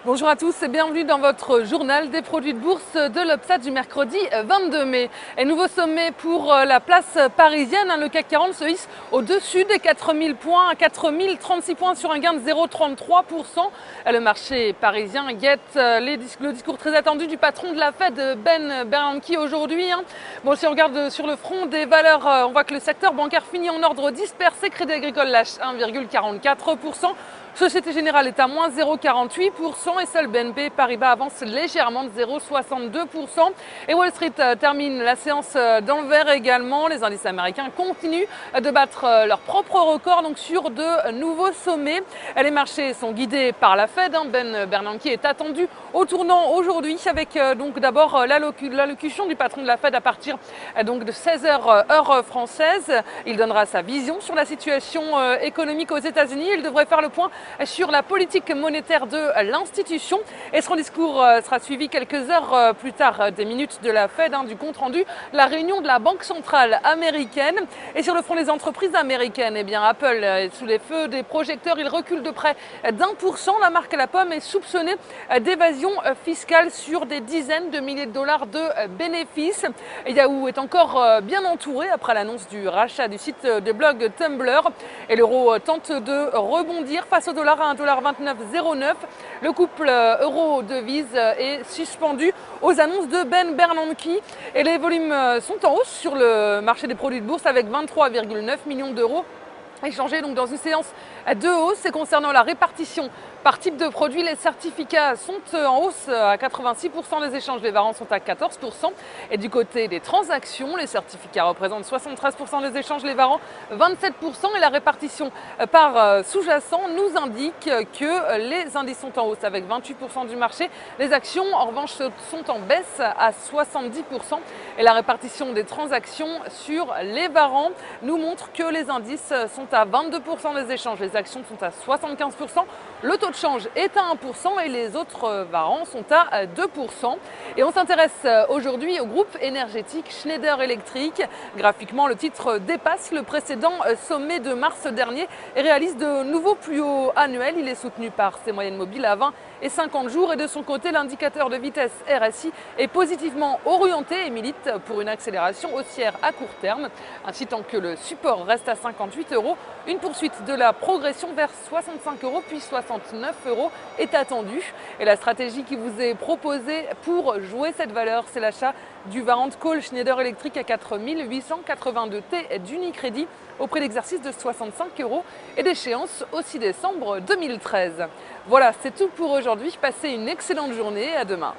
Bonjour à tous et bienvenue dans votre journal des produits de bourse de l'Obstat du mercredi 22 mai. Et nouveau sommet pour la place parisienne. Le CAC 40 se hisse au-dessus des 4000 points, à 4036 points sur un gain de 0,33%. Le marché parisien guette le discours très attendu du patron de la Fed, Ben Bernanke, aujourd'hui. Bon, si on regarde sur le front des valeurs, on voit que le secteur bancaire finit en ordre dispersé. Crédit Agricole lâche 1,44%. Société Générale est à moins 0,48% et seul BNP Paribas avance légèrement de 0,62%. Et Wall Street termine la séance dans le vert également. Les indices américains continuent de battre leur propre record donc sur de nouveaux sommets. Les marchés sont guidés par la Fed. Ben Bernanke est attendu au tournant aujourd'hui avec donc d'abord l'allocution du patron de la Fed à partir donc de 16h heure française. Il donnera sa vision sur la situation économique aux États-Unis. Il devrait faire le point sur la politique monétaire de l'institution. Et son discours sera suivi quelques heures plus tard des minutes de la Fed, du compte rendu de la réunion de la Banque centrale américaine. Et sur le front des entreprises américaines, Apple est sous les feux des projecteurs. Il recule de près d'1%. La marque à la pomme est soupçonnée d'évasion fiscale sur des dizaines de milliers de dollars de bénéfices. Yahoo est encore bien entouré après l'annonce du rachat du site de blog Tumblr. Et l'euro tente de rebondir face au dollar à 1,2909 $. Le couple euro-devise est suspendu aux annonces de Ben Bernanke. Et les volumes sont en hausse sur le marché des produits de bourse avec 23,9 millions d'euros échangés donc dans une séance de hausse. Et concernant la répartition par type de produit, les certificats sont en hausse à 86%, les échanges les varants sont à 14%. Et du côté des transactions, les certificats représentent 73% des échanges les varants, 27%. Et la répartition par sous-jacent nous indique que les indices sont en hausse avec 28% du marché. Les actions en revanche sont en baisse à 70%. Et la répartition des transactions sur les varants nous montre que les indices sont à 22% des échanges, les actions sont à 75%, le taux de change est à 1% et les autres varants sont à 2%. Et on s'intéresse aujourd'hui au groupe énergétique Schneider Electric. Graphiquement, le titre dépasse le précédent sommet de mars dernier et réalise de nouveaux plus hauts annuels. Il est soutenu par ses moyennes mobiles à 20 et 50 jours. Et de son côté, l'indicateur de vitesse RSI est positivement orienté et milite pour une accélération haussière à court terme. Ainsi, tant que le support reste à 58 €, une poursuite de la progression vers 65 € puis 69 € est attendue. Et la stratégie qui vous est proposée pour jouer cette valeur, c'est l'achat du Warrant Call Schneider Electric à 4882 T d'Unicredit au prix d'exercice de 65 € et d'échéance au 6 décembre 2013. Voilà, c'est tout pour aujourd'hui. Passez une excellente journée et à demain.